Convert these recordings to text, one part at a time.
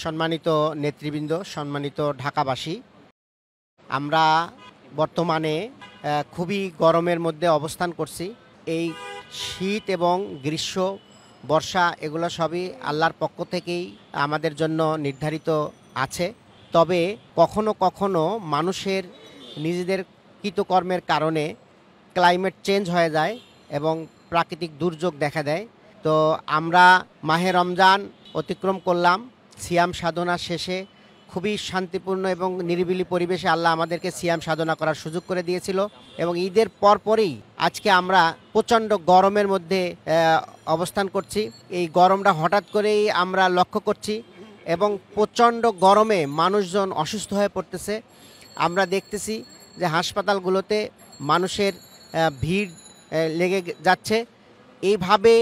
সম্মানিত নেতৃবৃন্দ, সম্মানিত ঢাকাবাসী, আমরা বর্তমানে খুবই গরমের মধ্যে অবস্থান করছি। এই শীত এবং গ্রীষ্ম, বর্ষা এগুলো সবই আল্লাহর পক্ষ থেকেই আমাদের জন্য নির্ধারিত আছে। তবে কখনো কখনো মানুষের নিজেদের কৃতকর্মের কারণে ক্লাইমেট চেঞ্জ হয়ে যায় এবং প্রাকৃতিক দুর্যোগ দেখা দেয়। তো আমরা মাহে রমজান অতিক্রম করলাম। সিয়াম সাধনা শেষে খুবই শান্তিপূর্ণ এবং নিরিবিলি পরিবেশে আল্লাহ আমাদেরকে সিয়াম সাধনা করার সুযোগ করে দিয়েছিল এবং ঈদের পরপরই আজকে আমরা প্রচণ্ড গরমের মধ্যে অবস্থান করছি। এই গরমটা হঠাৎ করেই আমরা লক্ষ্য করছি এবং প্রচণ্ড গরমে মানুষজন অসুস্থ হয়ে পড়তেছে। আমরা দেখতেছি যে হাসপাতালগুলোতে মানুষের ভিড় লেগে যাচ্ছে। এইভাবে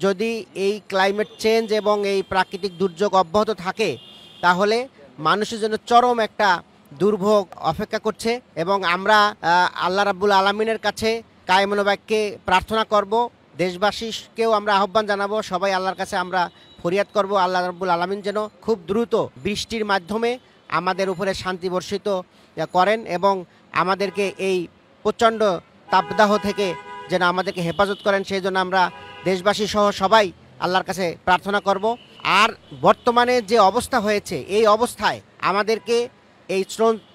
যদি এই ক্লাইমেট চেঞ্জ এবং এই প্রাকৃতিক দুর্যোগ অব্যাহত থাকে তাহলে মানুষের জন্য চরম একটা দুর্ভোগ অপেক্ষা করছে এবং আমরা আল্লাহ রাব্বুল আলামিনের কাছে কায়েমুল বাক্যে প্রার্থনা করব। দেশবাসীকেও আমরা আহ্বান জানাবো, সবাই আল্লাহর কাছে আমরা ফরিয়াদ করব আল্লাহ রাব্বুল আলামিন যেন খুব দ্রুত বৃষ্টির মাধ্যমে আমাদের উপরে শান্তি বর্ষিত করেন এবং আমাদেরকে এই প্রচণ্ড তাপদাহ থেকে যেন আমাদেরকে হেফাজত করেন। সেই জন্য আমরা দেশবাসী সহ সবাই আল্লাহর কাছে প্রার্থনা করব। আর বর্তমানে যে অবস্থা হয়েছে, এই অবস্থায় আমাদেরকে এই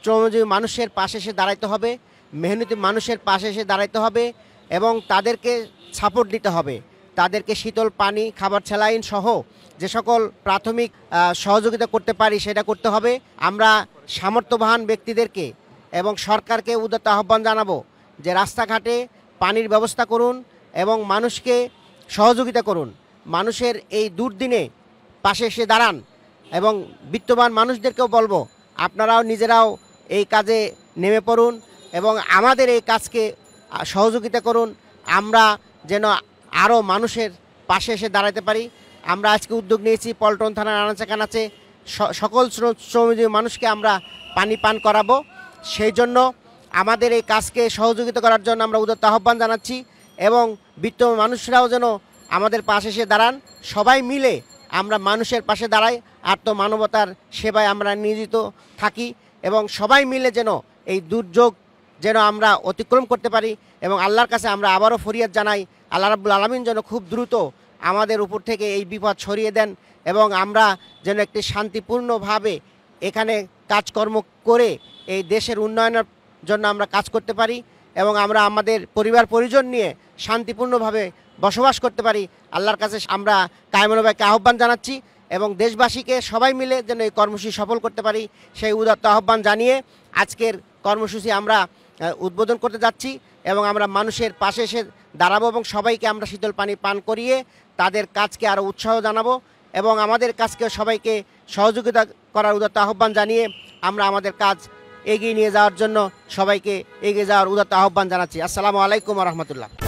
শ্রমজীবী মানুষের পাশে এসে দাঁড়াইতে হবে, মেহনতি মানুষের পাশে এসে দাঁড়াইতে হবে এবং তাদেরকে সাপোর্ট দিতে হবে। তাদেরকে শীতল পানি, খাবার, স্যালাইন সহ যে সকল প্রাথমিক সহযোগিতা করতে পারি সেটা করতে হবে। আমরা সামর্থ্যবান ব্যক্তিদেরকে এবং সরকারকে উদাত্ত আহ্বান জানাবো যে রাস্তাঘাটে পানির ব্যবস্থা করুন এবং মানুষকে সহযোগিতা করুন। মানুষের এই দুর্দিনে পাশে এসে দাঁড়ান এবং বিত্তবান মানুষদেরকেও বলবো আপনারাও নিজেরাও এই কাজে নেমে পড়ুন এবং আমাদের এই কাজকে সহযোগিতা করুন। আমরা যেন আরও মানুষের পাশে এসে দাঁড়াতে পারি। আমরা আজকে উদ্যোগ নিয়েছি পল্টন থানার আনাচে কানাচে সকল শ্রমজীবী মানুষকে আমরা পানি পান করাবো। সেই জন্য আমাদের এই কাজকে সহযোগিতা করার জন্য আমরা উদাত্ত আহ্বান জানাচ্ছি এবং বিত্তবান মানুষরাও যেন আমাদের পাশে এসে দাঁড়ান। সবাই মিলে আমরা মানুষের পাশে দাঁড়াই, আত্মমানবতার সেবায় আমরা নিয়োজিত থাকি এবং সবাই মিলে যেন এই দুর্যোগ যেন আমরা অতিক্রম করতে পারি এবং আল্লাহর কাছে আমরা আবারও ফরিয়াদ জানাই আল্লাহ রাব্বুল আলামিন যেন খুব দ্রুত আমাদের উপর থেকে এই বিপদ সরিয়ে দেন এবং আমরা যেন একটি শান্তিপূর্ণভাবে এখানে কাজকর্ম করে এই দেশের উন্নয়নের জন্য আমরা কাজ করতে পারি এবং আমরা আমাদের পরিবার পরিজন নিয়ে শান্তিপূর্ণভাবে বসবাস করতে পারি। আল্লাহর কাছে আমরা কায়েমুল বাক্যে আহ্বান জানাচ্ছি এবং দেশবাসীকে সবাই মিলে যেন এই কর্মসূচি সফল করতে পারি সেই উদাত্ত আহ্বান জানিয়ে আজকের কর্মসূচি আমরা উদ্বোধন করতে যাচ্ছি এবং আমরা মানুষের পাশে এসে দাঁড়াবো এবং সবাইকে আমরা শীতল পানি পান করিয়ে তাদের কাজকে আরও উৎসাহ জানাবো এবং আমাদের কাজকে সবাইকে সহযোগিতা করার উদাত্ত আহ্বান জানিয়ে আমরা আমাদের কাজ এগিয়ে নিয়ে যাওয়ার জন্য সবাইকে এগিয়ে যাওয়ার উদাত্ত আহ্বান জানাচ্ছি। আসসালামু আলাইকুম ওয়া রাহমাতুল্লাহ।